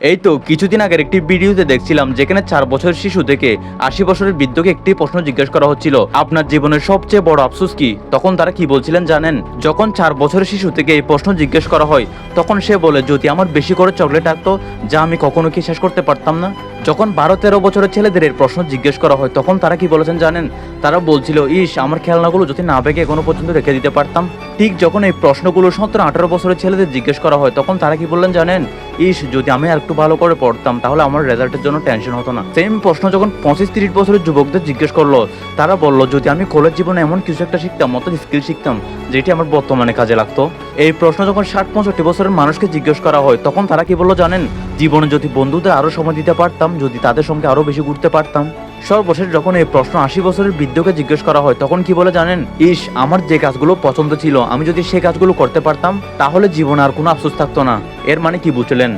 এই তো কিছুদিন আগের একটি ভিডিওতে দেখছিলাম যেখানে 4 বছরের শিশু থেকে 80 বছরের বৃদ্ধকে একটি প্রশ্ন জিজ্ঞেস করা হচ্ছিল, আপনার জীবনের সবচেয়ে বড় আফসোস কি? তখন তারা কি বলছিলেন জানেন? যখন 4 বছরের শিশু থেকে এই প্রশ্ন জিজ্ঞেস করা হয় তখন সে বলে, যদি আমার বেশি করে চকলেট থাকতো যা আমি কখনো কি শেষ করতে পারতাম না। যখন 12-13 বছরের ছেলেদের এই প্রশ্ন জিজ্ঞেস করা হয় তখন তারা কি বলেছেন জানেন? তারা বলছিল, ইস আমার খেলনাগুলো যদি না ভেঙে এখনো পর্যন্ত রেখে দিতে পারতাম। ঠিক যখন এই প্রশ্নগুলো 17-18 বছরের ছেলেদের জিজ্ঞেস করা হয় তখন তারা কি বললেন জানেন? ইস যদি আমি আর একটু ভালো করে পড়তাম তাহলে আমার রেজাল্টের জন্য টেনশন হতো না। সেম প্রশ্ন যখন 25-30 বছরের যুবকদের জিজ্ঞেস করলো, তারা বলল, যদি আমি কলেজ জীবনে এমন কিছু একটা শিখতাম, মতো স্কিল শিখতাম যেটি আমার বর্তমানে কাজে লাগতো। এই প্রশ্ন যখন 60-65 বছরের মানুষকে জিজ্ঞেস করা হয় তখন তারা কি বললো জানেন? জীবনে যদি বন্ধুদের আরো সময় দিতে পারতাম, যদি তাদের সঙ্গে আরো বেশি ঘুরতে পারতাম। সর্বশেষ যখন এই প্রশ্ন 80 বছরের বৃদ্ধকে জিজ্ঞেস করা হয় তখন কি বলে জানেন? ইস আমার যে কাজগুলো পছন্দ ছিল আমি যদি সেই কাজগুলো করতে পারতাম তাহলে জীবনে আর কোনো আফসোস থাকতো না। এর মানে কি বুঝলেন?